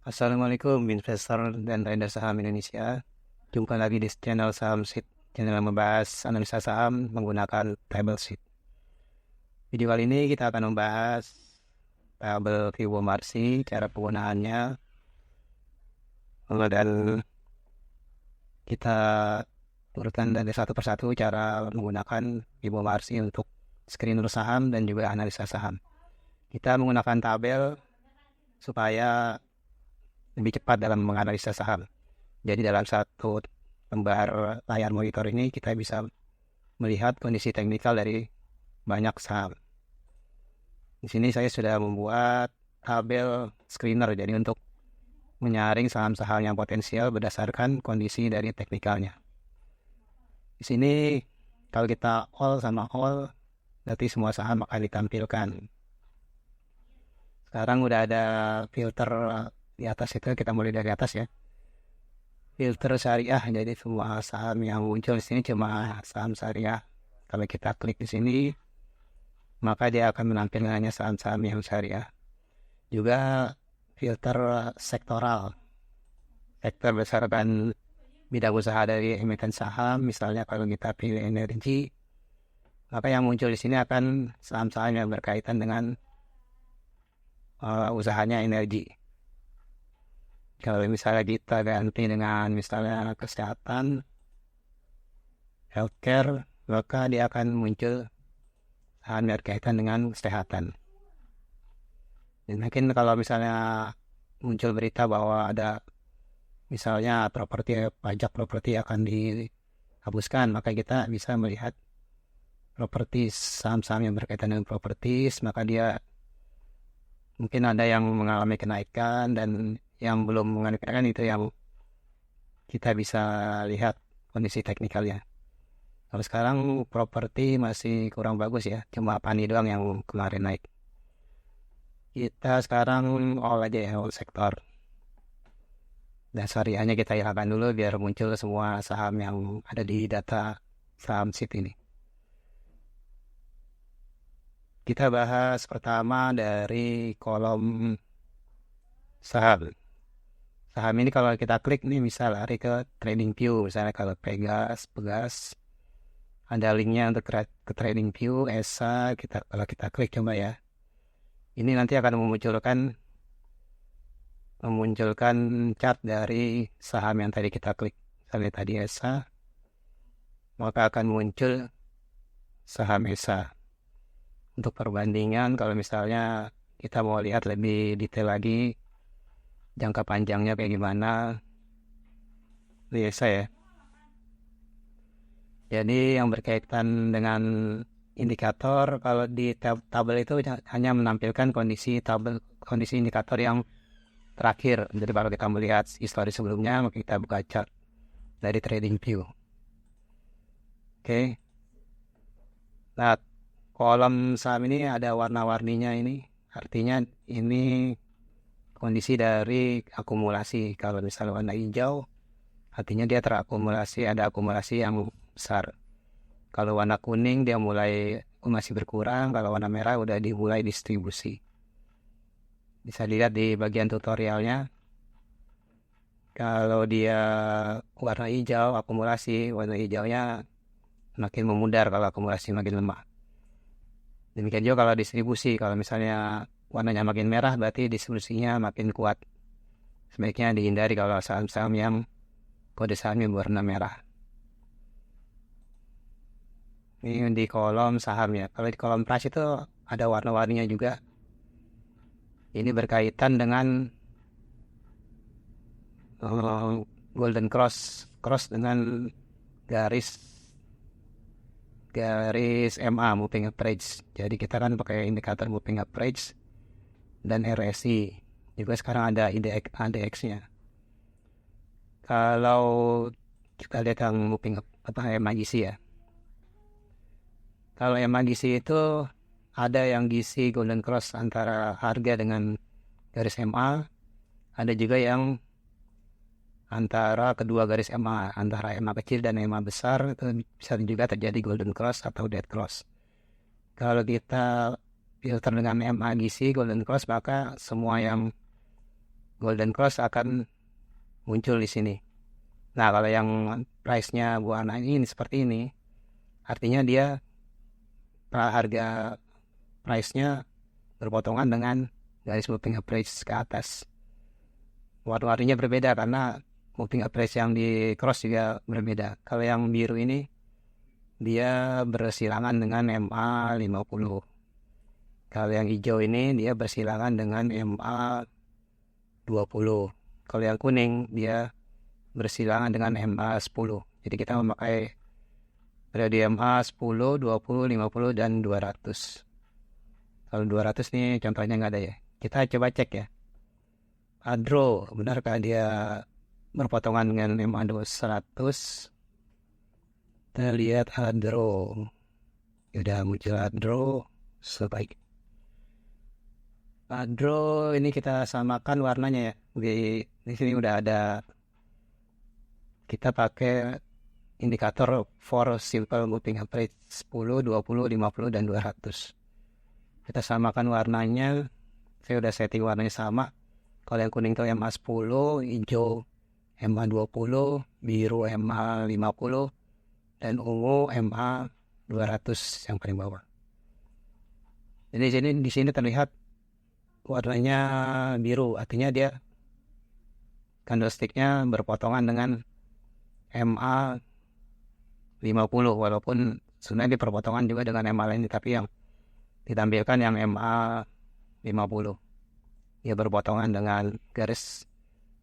Assalamualaikum investor dan trader saham Indonesia. Jumpa lagi di channel Saham Sheet, channel yang membahas analisa saham menggunakan table sheet. Video kali ini kita akan membahas tabel Fibonacci, cara penggunaannya, dan kita urutkan dari satu persatu cara menggunakan Fibonacci untuk screener saham dan juga analisa saham. Kita menggunakan tabel supaya lebih cepat dalam menganalisa saham. Jadi dalam satu lembar layar monitor ini kita bisa melihat kondisi teknikal dari banyak saham. Di sini saya sudah membuat tabel screener, jadi untuk menyaring saham-saham yang potensial berdasarkan kondisi dari teknikalnya. Di sini kalau kita all sama all, berarti semua saham akan ditampilkan. Sekarang udah ada filter di atas itu, kita mulai dari atas ya. Filter syariah, jadi semua saham yang muncul di sini cuma saham syariah. Kalau kita klik di sini, maka dia akan menampilkan hanya saham-saham yang syariah. Juga filter sektoral, sektor berdasarkan bidang usaha dari emiten saham. Misalnya kalau kita pilih energi, maka yang muncul di sini akan saham-saham yang berkaitan dengan usahanya energi. Kalau misalnya kita ganti dengan misalnya kesehatan, healthcare, maka dia akan muncul saham berkaitan dengan kesehatan. Dan mungkin kalau misalnya muncul berita bahwa ada misalnya pajak properti akan dihapuskan, maka kita bisa melihat properti, saham-saham yang berkaitan dengan properti, maka dia mungkin ada yang mengalami kenaikan dan yang belum mengalami kenaikan, itu yang kita bisa lihat kondisi teknikalnya. Kalau sekarang properti masih kurang bagus ya, cuma Pani doang yang kemarin naik. Kita sekarang all aja ya, all sektor. Dan syariahnya kita hilangkan dulu biar muncul semua saham yang ada di data saham sheet ini. Kita bahas pertama dari kolom saham. Saham ini kalau kita klik nih bisa lari ke TradingView. Misalnya kalau Pegas, ada linknya untuk ke TradingView. ESA, kalau kita klik coba ya. Ini nanti akan memunculkan chart dari saham yang tadi kita klik. Misalnya tadi ESA, maka akan muncul saham ESA. Untuk perbandingan, kalau misalnya kita mau lihat lebih detail lagi, jangka panjangnya kayak gimana, biasa ya. Jadi yang berkaitan dengan indikator, kalau di tabel itu hanya menampilkan kondisi indikator yang terakhir. Jadi kalau kita melihat histori sebelumnya, maka kita buka chart dari TradingView. Oke. Nah, kolom saham ini ada warna-warninya ini. Artinya ini kondisi dari akumulasi. Kalau misalnya warna hijau, artinya dia terakumulasi, ada akumulasi yang besar. Kalau warna kuning dia mulai masih berkurang. Kalau warna merah udah dimulai distribusi. Bisa dilihat di bagian tutorialnya. Kalau dia warna hijau akumulasi, warna hijaunya makin memudar kalau akumulasi makin lemah. Demikian juga kalau distribusi, kalau misalnya warnanya makin merah berarti distribusinya makin kuat. Sebaiknya dihindari kalau saham-saham yang kode sahamnya berwarna merah. Ini di kolom saham ya. Kalau di kolom price itu ada warna-warninya juga. Ini berkaitan dengan golden cross dengan garis MA, moving average. Jadi kita kan pakai indikator moving average dan RSI. Juga sekarang ada ADX-nya. Kalau kita lihat yang moving MAGC ya. Kalau MAGC itu ada yang GC golden cross antara harga dengan garis MA. Ada juga yang antara kedua garis MA, antara MA kecil dan MA besar, itu bisa juga terjadi golden cross atau dead cross. Kalau kita filter dengan MAGC golden cross, maka semua yang golden cross akan muncul di sini. Nah, kalau yang price-nya warna ini seperti ini, artinya dia harga price-nya berpotongan dengan garis moving average ke atas. Warna-warninya berbeda karena moving average yang di cross juga berbeda. Kalau yang biru ini dia bersilangan dengan MA 50. Kalau yang hijau ini dia bersilangan dengan MA 20. Kalau yang kuning dia bersilangan dengan MA 10. Jadi kita memakai periode MA 10, 20, 50, dan 200. Kalau 200 nih contohnya nggak ada ya. Kita coba cek ya. Adro, benarkah dia berpotongan dengan MA 200? Kita lihat Adro. Udah muncul Adro. Sebaik Adro ini kita samakan warnanya ya. Di sini udah ada. Kita pakai indikator for simple moving average 10, 20, 50, dan 200. Kita samakan warnanya. Saya udah setting warnanya sama. Kalau yang kuning itu MA 10, hijau MA 20, biru MA 50, dan ungu MA 200 yang paling bawah. Jadi di sini terlihat warnanya biru, artinya dia candlestick-nya berpotongan dengan MA 50, walaupun sebenarnya diperpotongan juga dengan MA lain, tapi yang ditampilkan yang MA 50. Dia berpotongan dengan garis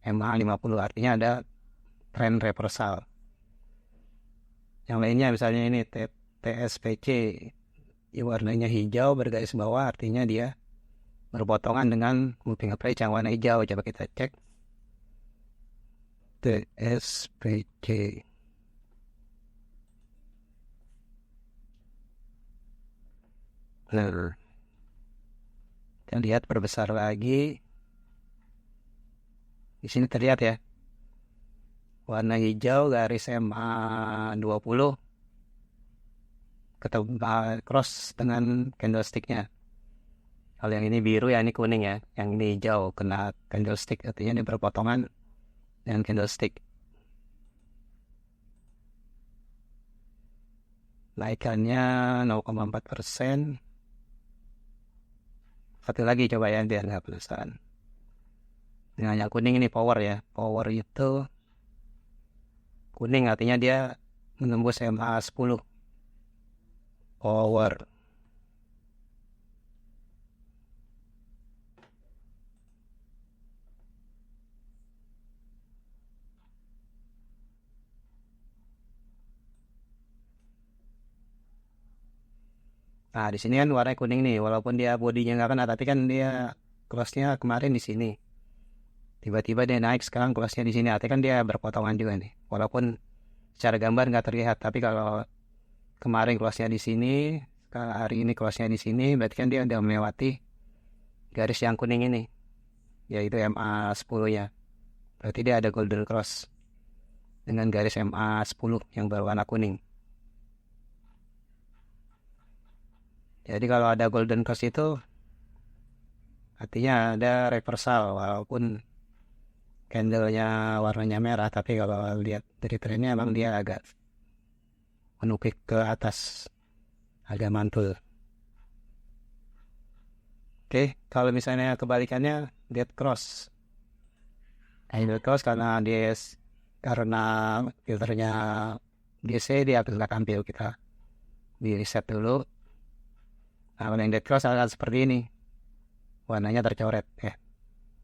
MA 50, artinya ada tren reversal. Yang lainnya misalnya ini TSPC, warnanya hijau bergaris bawah, artinya dia berpotongan dengan moving average yang warna hijau. Coba kita cek TSPC. Nah, kita lihat perbesar lagi. Di sini terlihat ya, warna hijau garis MA 20 ketemu cross dengan candlestick-nya. Kalau yang ini biru ya ini kuning ya, yang ini hijau kena candlestick, artinya ini berpotongan dengan candlestick. Naikannya 0,4%. Satu lagi coba ya biar nggak penasaran. Dengan yang kuning ini power ya. Power itu kuning artinya dia menembus MA 10. Power. Nah, di sini kan warna kuning nih, walaupun dia bodinya nggak kena, tapi kan dia crossnya kemarin di sini. Tiba-tiba dia naik, sekarang crossnya di sini, artinya kan dia berpotongan juga nih. Walaupun secara gambar nggak terlihat, tapi kalau kemarin crossnya di sini, hari ini crossnya di sini, berarti kan dia udah melewati garis yang kuning ini, yaitu MA 10-nya. Berarti dia ada golden cross dengan garis MA 10 yang berwarna kuning. Jadi kalau ada golden cross itu artinya ada reversal, walaupun candlenya warnanya merah, tapi kalau lihat dari trennya emang dia agak menukik ke atas, agak mantul. Oke, kalau misalnya kebalikannya dead cross. Dead cross karena filternya DC dia akan tampil, kita di reset dulu. Nah, kalau yang dead cross akan seperti ini, warnanya tercoret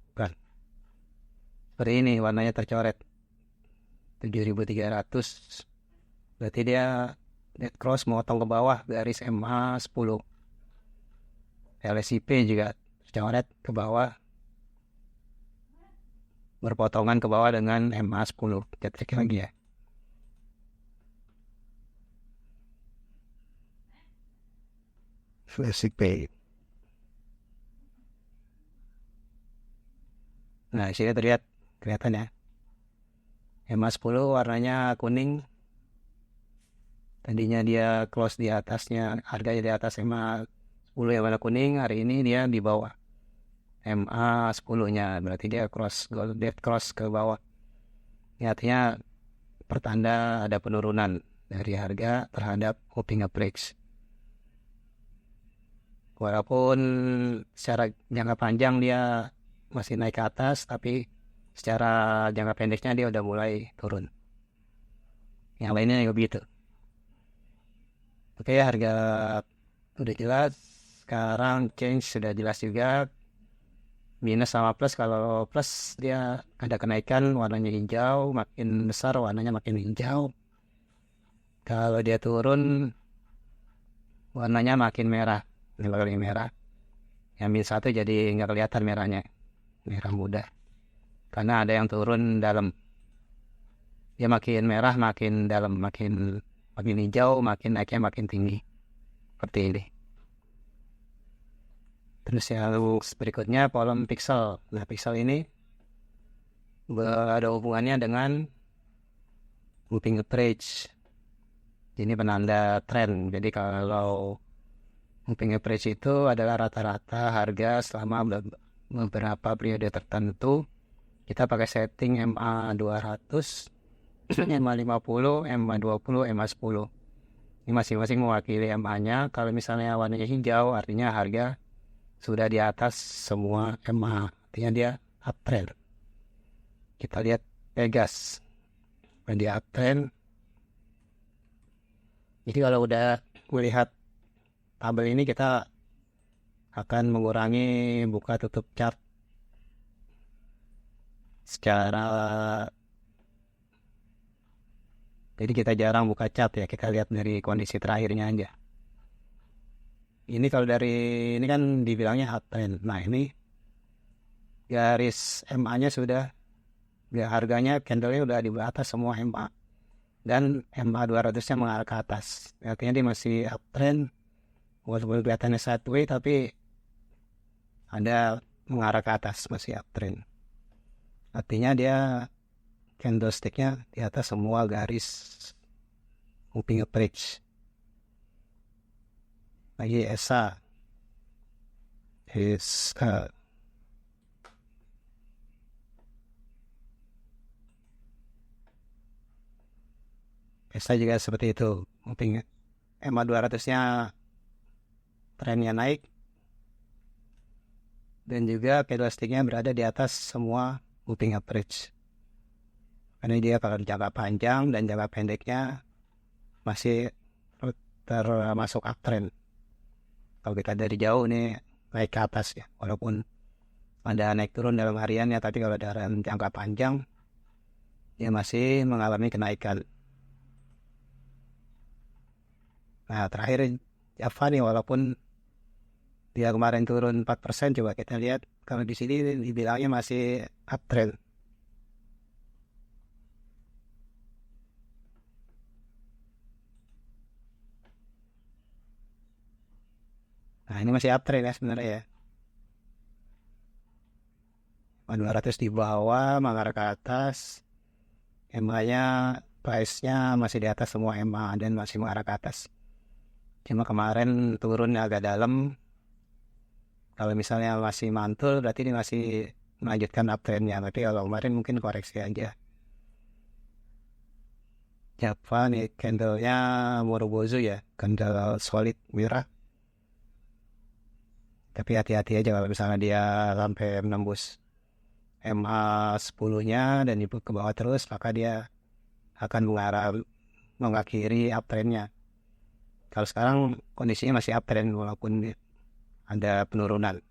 bukan seperti ini, warnanya tercoret 7.300. Berarti dia dead cross motong ke bawah garis MA 10. LSIP juga tercoret ke bawah, berpotongan ke bawah dengan MA 10. Kita cek lagi ya. LSIP. Nah, sini kelihatan ya. MA 10 warnanya kuning. Tadinya dia close di atasnya, harganya di atas MA 10 yang warna kuning, hari ini dia di bawah MA 10-nya, berarti dia dead cross ke bawah. Ini artinya pertanda ada penurunan dari harga terhadap moving average. Walaupun secara jangka panjang dia masih naik ke atas, tapi secara jangka pendeknya dia udah mulai turun. Yang lainnya juga begitu. Oke, harga udah jelas. Sekarang change sudah jelas juga. Minus sama plus, kalau plus dia ada kenaikan warnanya hijau, makin besar warnanya makin hijau. Kalau dia turun warnanya makin merah. Kalau ini merah, yang minus 1 jadi nggak kelihatan merahnya, merah muda. Karena ada yang turun dalam. Dia makin merah, makin dalam, makin hijau, makin naiknya makin tinggi. Seperti ini. Terus yang berikutnya kolom pixel. Nah, pixel ini ada hubungannya dengan moving average. Ini penanda tren. Jadi kalau moving average itu adalah rata-rata harga selama beberapa periode tertentu. Kita pakai setting MA 200, MA 50, MA 20, MA 10. Ini masing-masing mewakili MA-nya. Kalau misalnya warnanya hijau, artinya harga sudah di atas semua MA, artinya dia uptrend. Kita lihat Pegas, dia uptrend. Jadi kalau udah melihat tabel ini, kita akan mengurangi buka tutup chart secara, jadi kita jarang buka chart ya, kita lihat dari kondisi terakhirnya aja. Ini kalau dari ini kan dibilangnya uptrend. Nah, ini garis MA-nya sudah, ya harganya candle-nya udah di atas semua MA. Dan MA 200-nya mengarah ke atas. Artinya dia masih uptrend. Walaupun kelihatannya sideways, tapi ada mengarah ke atas, masih uptrend. Artinya dia candlestick-nya di atas semua garis moving average. Lagi ESA juga seperti itu. Moving MA 200-nya trennya naik, dan juga candlestick-nya berada di atas semua moving average. Karena dia kalau jangka panjang dan jangka pendeknya masih termasuk uptrend. Kalau kita dari jauh nih naik ke atas ya, walaupun ada naik turun dalam hariannya, tapi kalau dalam jangka panjang dia masih mengalami kenaikan. Nah, terakhir Java nih, walaupun dia kemarin turun 4%, coba kita lihat kalau di sini dibilangnya masih uptrend. Nah, ini masih uptrend ya sebenarnya ya. 200 di bawah, mengarah ke atas. MA-nya, price-nya masih di atas semua MA dan masih mengarah ke atas. Cuma kemarin turun agak dalam. Kalau misalnya masih mantul, berarti ini masih melanjutkan uptrend-nya. Tapi kalau kemarin mungkin koreksi aja. Java nih, candle-nya Morobozu ya, candle solid merah. Tapi hati-hati aja kalau misalnya dia sampai menembus MA 10-nya dan ibu ke bawah terus, maka dia akan mengakhiri uptrend-nya. Kalau sekarang kondisinya masih uptrend walaupun ada penurunan.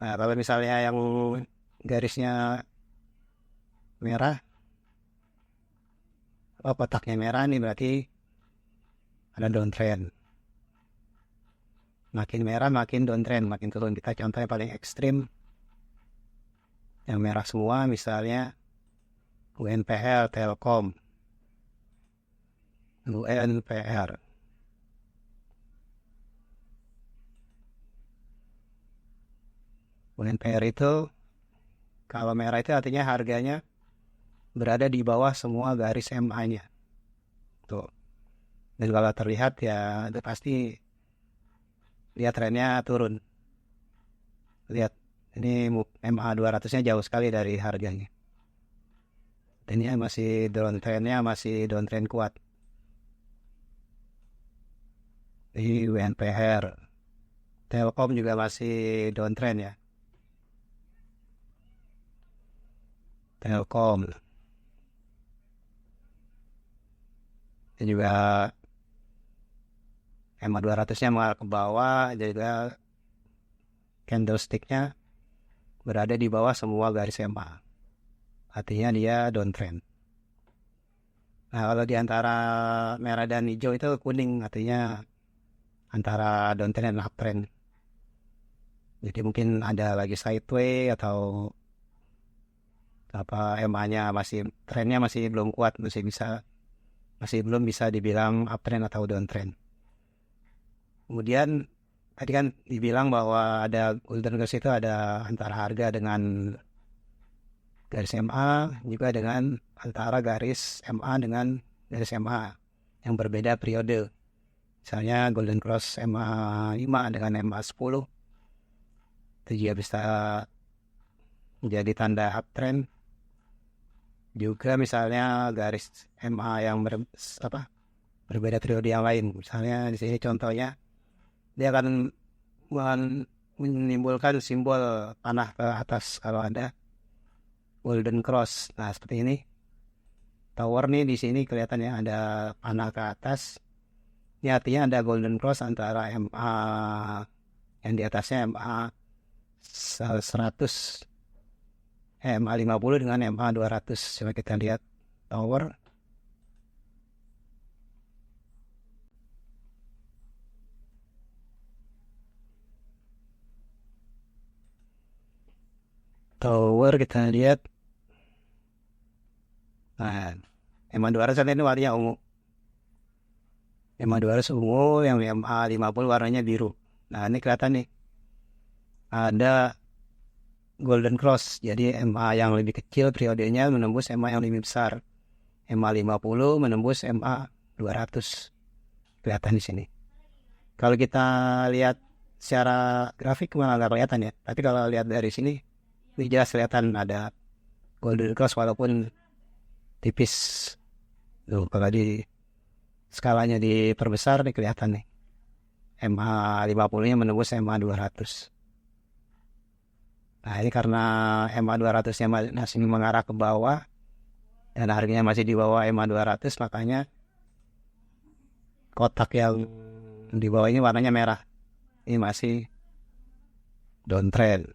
Nah, kalau misalnya yang garisnya merah, kotaknya merah nih, berarti ada downtrend. Makin merah makin downtrend, makin turun. Kita contoh yang paling ekstrim, yang merah semua, misalnya UNPR, Telkom, UNPR. UNPR itu kalau merah itu artinya harganya berada di bawah semua garis MA-nya. Tuh. Dan kalau terlihat ya itu pasti dia trennya turun. lihat ini MA 200-nya jauh sekali dari harganya. Ini masih downtrend kuat. Ini WNPR, Telkom juga masih downtrend ya. Telkom. Ini juga MA 200-nya mengarah ke bawah, juga candlestick-nya berada di bawah semua garis MA. Artinya dia downtrend. Nah, kalau di antara merah dan hijau itu kuning, artinya antara downtrend dan uptrend. Jadi mungkin ada lagi sideway atau apa MA-nya trennya masih belum kuat, masih belum bisa dibilang uptrend atau downtrend. Kemudian tadi kan dibilang bahwa ada golden cross itu ada antara harga dengan garis MA, juga dengan antara garis MA dengan garis MA yang berbeda periode. Misalnya golden cross MA 5 dengan MA 10 itu juga bisa menjadi tanda uptrend. Juga misalnya garis MA yang berbeda periode yang lain. Misalnya di sini contohnya dia akan menimbulkan simbol panah ke atas kalau ada golden cross. Nah, seperti ini. Tower nih di sini kelihatannya ada panah ke atas. Ini artinya ada golden cross antara MA yang di atasnya MA 100, MA 50 dengan MA 200. Coba kita lihat tower. Tower kita lihat. Nah, MA 200 ini warnanya ungu. MA 200 ungu, yang MA 50 warnanya biru. Nah, ini kelihatan nih. Ada golden cross. Jadi MA yang lebih kecil periodenya menembus MA yang lebih besar. MA 50 menembus MA 200. Kelihatan di sini. Kalau kita lihat secara grafik malah nggak kelihatan ya. Tapi kalau lihat dari sini, ini jelas kelihatan ada golden cross walaupun tipis. Tuh, kalau di skalanya diperbesar nih kelihatan nih. MA 50-nya menembus MA 200. Nah, ini karena MA 200-nya masih mengarah ke bawah dan harganya masih di bawah MA 200, makanya kotak yang di bawah ini warnanya merah. Ini masih downtrend.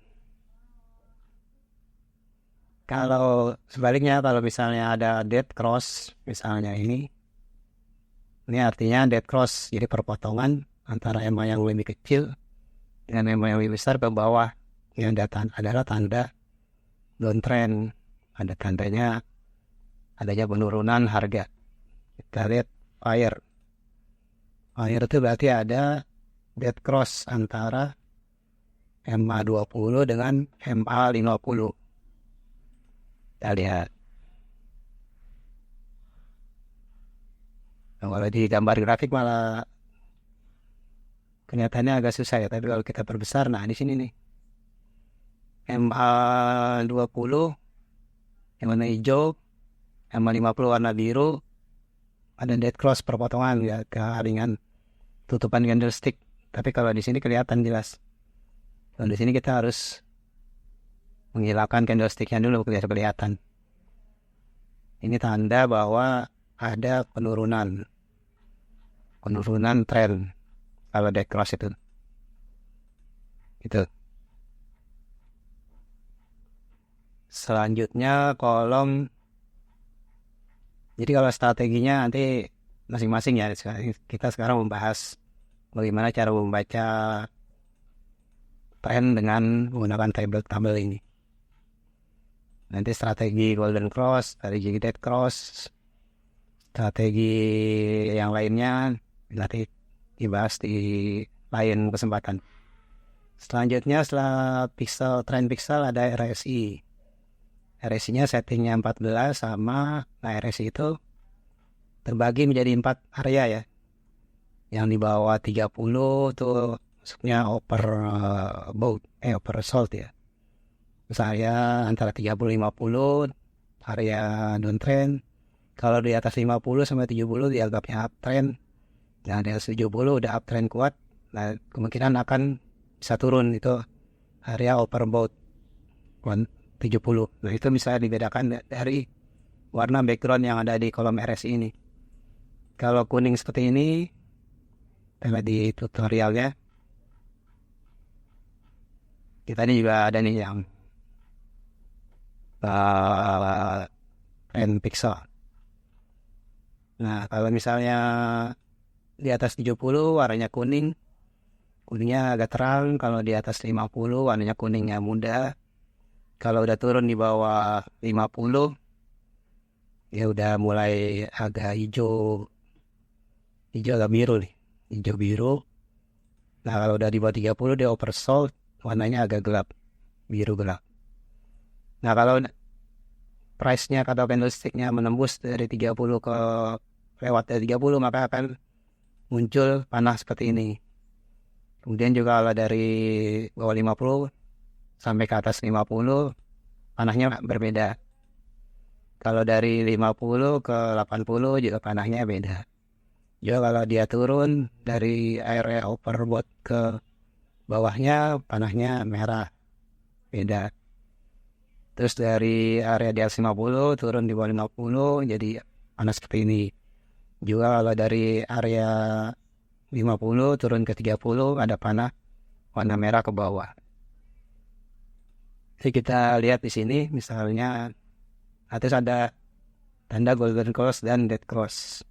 Kalau sebaliknya, kalau misalnya ada dead cross, misalnya ini artinya dead cross, jadi perpotongan antara MA yang lebih kecil dengan MA yang lebih besar ke bawah. Yang adalah tanda downtrend, ada tandanya adanya penurunan harga. Kita lihat fire itu berarti ada dead cross antara MA 20 dengan MA 50. Kita lihat. Nah, kalau di gambar grafik malah kelihatannya agak susah ya, tapi kalau kita perbesar, nah di sini nih MA 20 yang warna hijau, MA 50 warna biru, ada dead cross perpotongan ya, keharingan tutupan candlestick. Tapi kalau di sini kelihatan jelas. Kalau di sini kita harus menghilangkan candlesticknya dulu biar kelihatan. Ini tanda bahwa ada penurunan tren kalau dead cross itu. Gitu. Selanjutnya kolom. Jadi kalau strateginya nanti masing-masing ya. Kita sekarang membahas bagaimana cara membaca tren dengan menggunakan tabel ini. Nanti strategi golden cross, strategi dead cross, strategi yang lainnya nanti dibahas di lain kesempatan. Selanjutnya setelah trend pixel ada RSI. RSI-nya settingnya 14 sama. Nah, RSI itu terbagi menjadi 4 area ya. Yang di bawah 30 tuh maksudnya oversold ya. Misalnya antara 30-50 area downtrend. Kalau di atas 50 sampai 70 dianggapnya uptrend. Nah, di atas 70 udah uptrend kuat. Nah, kemungkinan akan bisa turun, itu area overbought 70. Nah, itu bisa dibedakan dari warna background yang ada di kolom RSI ini. Kalau kuning seperti ini, kita di tutorialnya, kita ini juga ada nih yang trend pixel. Nah, kalau misalnya di atas 70 warnanya kuning, kuningnya agak terang. Kalau di atas 50 warnanya kuningnya muda. Kalau udah turun di bawah 50, ya udah mulai agak hijau agak biru nih, hijau biru. Nah, kalau udah di bawah 30 dia oversold, warnanya agak gelap, biru gelap. Nah, kalau price-nya atau candlestick-nya menembus dari 30 ke lewat dari 30, maka akan muncul panah seperti ini. Kemudian juga kalau dari bawah 50 sampai ke atas 50, panahnya berbeda. Kalau dari 50 ke 80 juga panahnya beda. Juga kalau dia turun dari area overbought ke bawahnya, panahnya merah, beda. Terus dari area di atas 50 turun di bawah 50 jadi panas seperti ini. Juga kalau dari area 50 turun ke 30 ada panah warna merah ke bawah. Jadi kita lihat di sini misalnya atas ada tanda golden cross dan dead cross.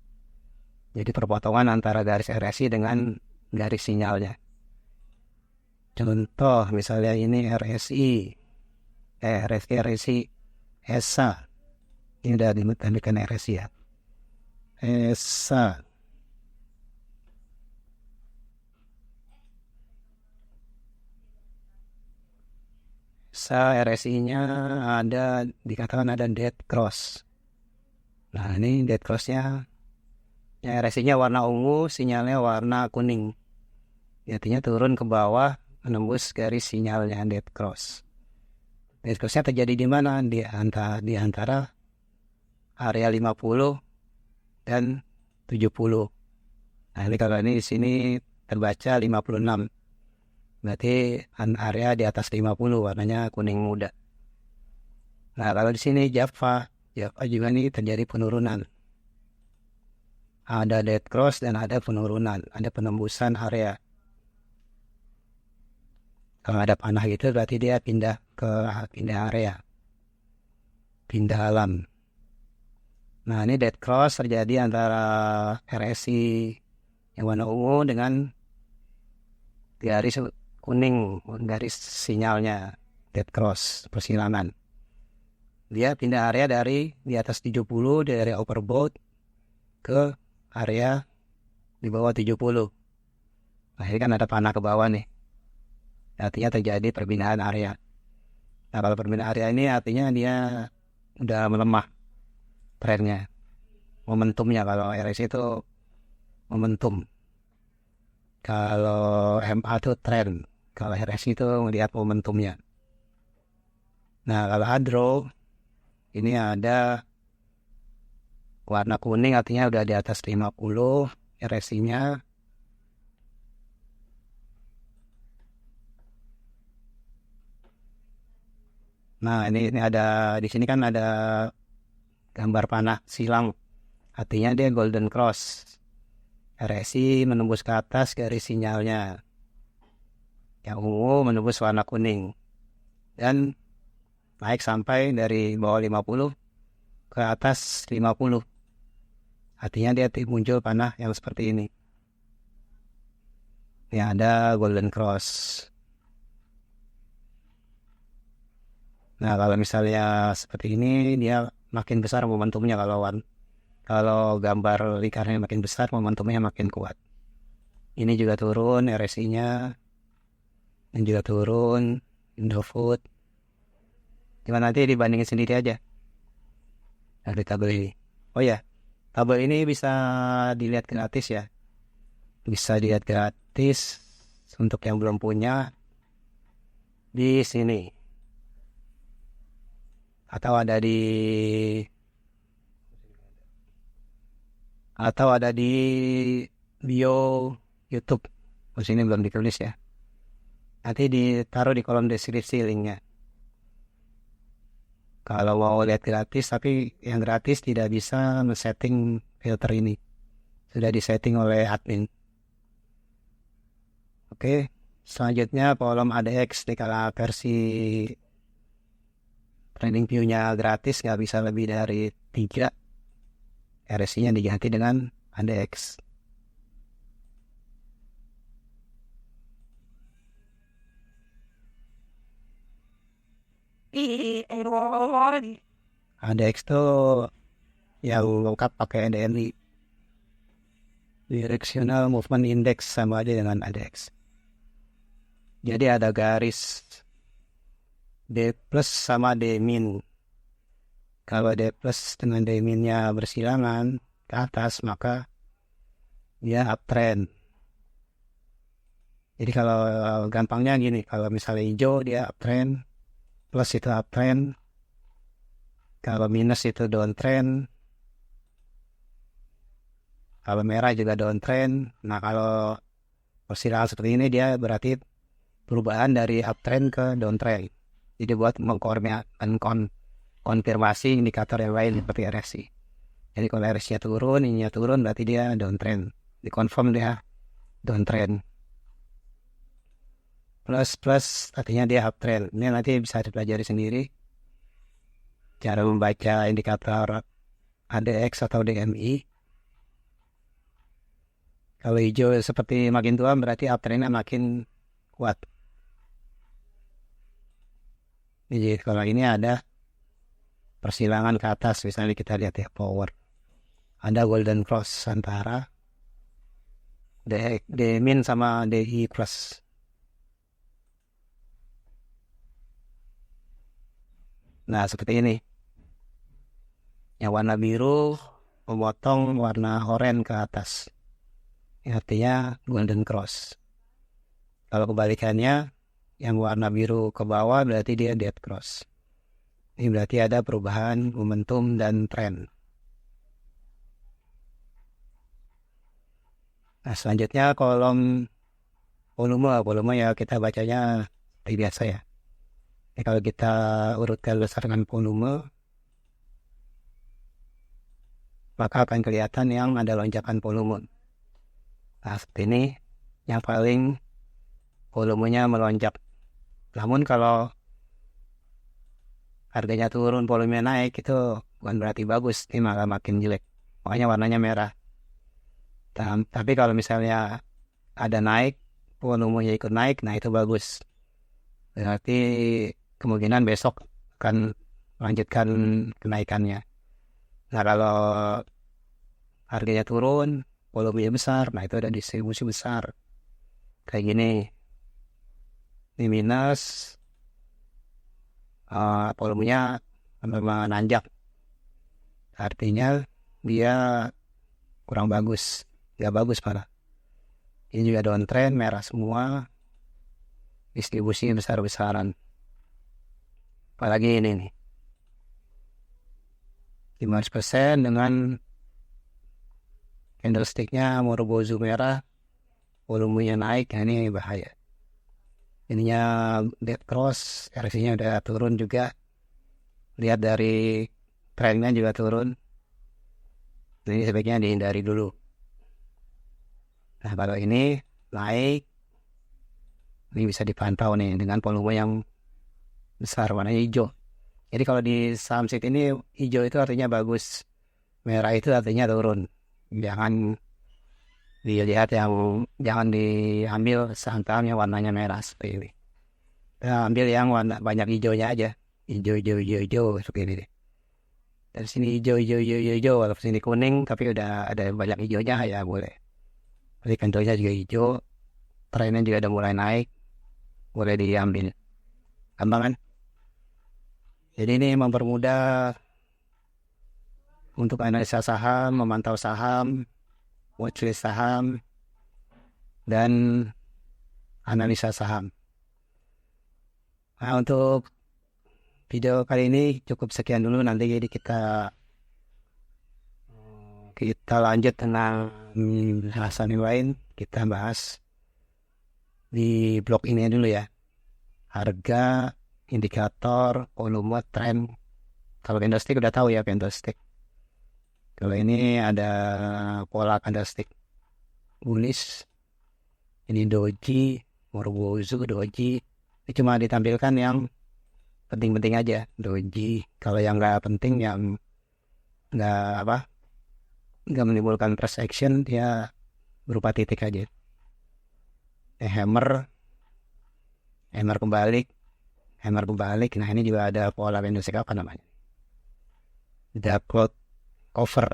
Jadi perpotongan antara garis RSI dengan garis sinyalnya. Contoh misalnya ini RSI ESA. Ini udah ditandakan RSI ya. ESA. RSI-nya ada, dikatakan ada dead cross. Nah, ini dead cross-nya. Ya, RSI-nya warna ungu, sinyalnya warna kuning. Artinya turun ke bawah menembus garis sinyalnya dead cross. Dead cross-nya terjadi di mana? Di antara area 50 dan 70. Nah, ini kalau ini di sini terbaca 56. Berarti area di atas 50 warnanya kuning muda. Nah, kalau di sini Java juga ini terjadi penurunan. Ada dead cross dan ada penurunan, ada penembusan area. Kalau ada panah gitu berarti dia pindah area, pindah alam. Nah, ini dead cross terjadi antara RSI yang warna ungu dengan garis kuning, garis sinyalnya dead cross, persilangan. Dia pindah area dari di atas 70, dari area overbought ke area di bawah 70. Nah, ini kan ada panah ke bawah nih. Artinya terjadi perpindahan area. Nah, kalau perpindahan area ini artinya dia udah melemah trennya. Momentumnya, kalau RSI itu momentum. Kalau MA itu tren. Kalau RSI itu melihat momentumnya. Nah, kalau Hadro ini ada warna kuning artinya udah di atas 50 RSI-nya. Nah, ini ada di sini kan ada gambar panah silang. Artinya dia golden cross. RSI menembus ke atas garis sinyalnya. Yang ungu menembus warna kuning. Dan naik sampai dari bawah 50 ke atas 50. Artinya dia muncul panah yang seperti ini. Yang ada golden cross. Nah, kalau misalnya seperti ini, dia makin besar momentumnya. Kalau gambar lingkarnya makin besar, momentumnya makin kuat. Ini juga turun RSI-nya. Ini juga turun Indofood. Cuma nanti dibandingin sendiri aja dari tabel ini. Oh ya, tabel ini bisa dilihat gratis ya. Bisa dilihat gratis untuk yang belum punya di sini, atau ada di bio YouTube. Di sini belum ditulis ya. Nanti ditaruh di kolom deskripsi linknya. Kalau mau lihat gratis, tapi yang gratis tidak bisa men-setting filter ini. Sudah disetting oleh admin. Oke, selanjutnya kolom ADX. Nih kalau versi Training View-nya gratis, nggak bisa lebih dari 3. RSI-nya diganti dengan ADX. ADX tuh yang lengkap pakai DMI, Directional Movement Index, sama aja dengan ADX. Jadi ada garis D plus sama D min. Kalau D plus dengan D minnya bersilangan ke atas, maka dia uptrend. Jadi kalau gampangnya gini, kalau misalnya hijau dia uptrend, plus itu uptrend, kalau minus itu downtrend, kalau merah juga downtrend. Nah kalau persilangan seperti ini dia berarti perubahan dari uptrend ke downtrend. Jadi buat mengkonfirmasi indikator yang lain seperti RSI. Jadi kalau RSI-nya turun, ininya turun, berarti dia downtrend. Dikonfirm dia downtrend. Plus artinya dia uptrend. Ini nanti bisa dipelajari sendiri cara membaca indikator ADX atau DMI. Kalau hijau seperti makin tua berarti uptrendnya makin kuat. Jadi kalau ini ada persilangan ke atas, misalnya kita lihat ya power. Ada golden cross antara D min sama DI plus. Nah seperti ini. Yang warna biru memotong warna oranye ke atas. Ini artinya golden cross. Kalau kebalikannya, yang warna biru ke bawah berarti dia dead cross. Ini berarti ada perubahan momentum dan tren. Nah selanjutnya kolom volume ya kita bacanya seperti biasa ya. Ini kalau kita urutkan berdasarkan volume, maka akan kelihatan yang ada lonjakan volume. Nah seperti ini, yang paling volumenya melonjak. Namun kalau harganya turun, volumenya naik, itu bukan berarti bagus, ini malah makin jelek. Makanya warnanya merah. Tapi kalau misalnya ada naik, volumenya ikut naik, nah itu bagus. Berarti kemungkinan besok akan melanjutkan kenaikannya. Nah kalau harganya turun, volumenya besar, nah itu ada distribusi besar. Kayak gini. Ini minus, volumenya memang nanjak. Artinya dia kurang bagus, nggak bagus malah. Ini juga downtrend, merah semua, distribusi besar-besaran. Apalagi ini nih, 15% dengan candlesticknya Morobozu merah, volumenya naik, nah ini bahaya. Ininya dead cross, RSI-nya udah turun juga. Lihat dari trennya juga turun. Ini sebaiknya dihindari dulu. Nah kalau ini naik, ini bisa dipantau nih dengan volume yang besar, warnanya hijau. Jadi kalau di saham SIT ini hijau itu artinya bagus, merah itu artinya turun. Jangan dilihat jangan diambil saham yang warnanya merah seperti ini. Kita ambil yang warna banyak hijaunya aja, hijau seperti ini. Dari sini hijau, walaupun sini kuning tapi udah ada banyak hijaunya ya boleh. Jadi contohnya juga hijau, trennya juga udah mulai naik, boleh diambil. Gampang kan? Jadi ini mempermudah untuk analisa saham, memantau saham, watchlist saham, dan analisa saham. Nah, untuk video kali ini cukup sekian dulu. Nanti jadi kita lanjut tentang bahasan yang lain. Kita bahas di blog ini dulu ya. Harga, indikator, volume, tren. Kalau candlestick udah tahu ya candlestick. Kalau ini ada pola candlestick bullish. Ini doji, Morobozu, doji. Ini cuma ditampilkan yang penting-penting aja. Doji. Kalau yang nggak penting, yang nggak menimbulkan price action, dia berupa titik aja. Hammer kembali. Nah, ini juga ada pola candlestick apa namanya? Ada cloud cover,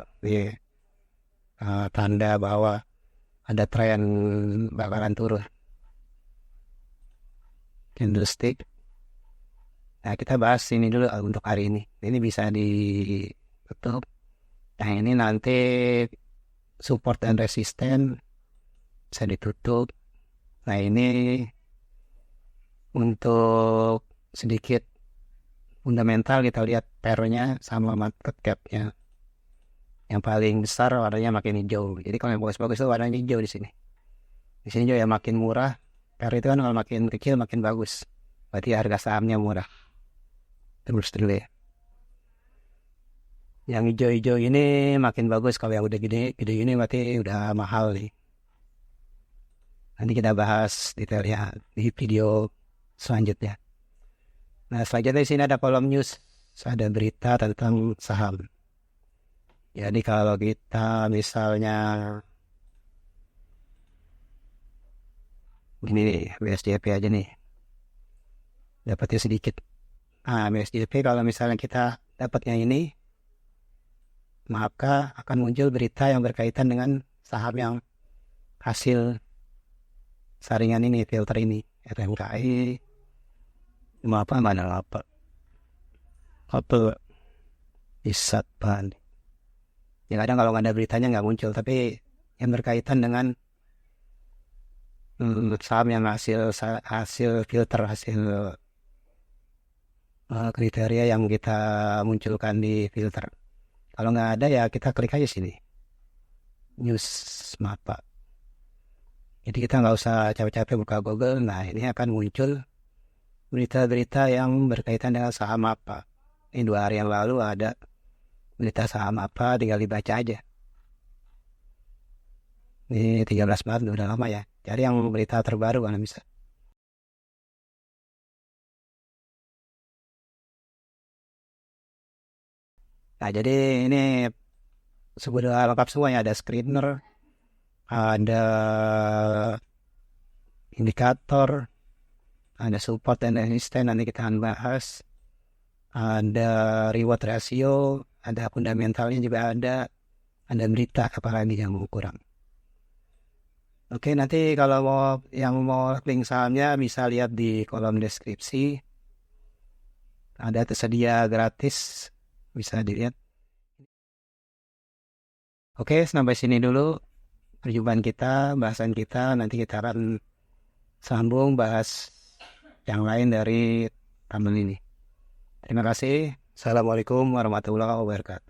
tanda bahwa ada tren bakalan turun. Candlestick. Nah, kita bahas ini dulu untuk hari ini. Ini bisa ditutup. Nah, ini nanti support dan resisten bisa ditutup. Nah, ini untuk sedikit fundamental kita lihat pairnya sama market cap-nya. Yang paling besar warnanya makin hijau. Jadi kalau yang bagus-bagus itu warnanya hijau di sini. Di sini juga yang makin murah. Pair itu kan kalau makin kecil makin bagus. Berarti harga sahamnya murah. Terus dulu ya. Yang hijau-hijau ini makin bagus. Kalau yang udah gede ini berarti udah mahal nih. Nanti kita bahas detailnya di video selanjutnya. Nah, selanjutnya di sini ada kolom news. Ada berita tentang saham. Jadi kalau kita misalnya gini nih, BSJP aja nih. Dapatnya sedikit. Nah, BSJP kalau misalnya kita dapatnya ini, maka akan muncul berita yang berkaitan dengan saham yang hasil saringan ini, filter ini. RMKI, apa? Isat Bali. Ya kadang kalau nggak ada beritanya nggak muncul, tapi yang berkaitan dengan saham yang hasil filter, kriteria yang kita munculkan di filter. Kalau nggak ada ya kita klik aja sini news mapa. Jadi kita nggak usah capek-capek buka Google. Nah, ini akan muncul berita-berita yang berkaitan dengan saham apa. Ini 2 hari yang lalu ada berita saham apa, tinggal dibaca aja. Ini 13 Maret udah lama ya. Cari yang berita terbaru kalau bisa. Nah, jadi ini sudah lengkap semuanya. Ada screener, ada indikator, ada support dan resistance, nanti kita akan bahas. Ada reward ratio, ada fundamentalnya juga ada berita apalagi yang kurang. Oke, nanti kalau yang mau link sahamnya bisa lihat di kolom deskripsi. Ada tersedia gratis, bisa dilihat. Oke, sampai sini dulu perjumpaan kita, bahasan kita. Nanti kita akan sambung bahas yang lain dari tabel ini. Terima kasih. Assalamualaikum warahmatullahi wabarakatuh.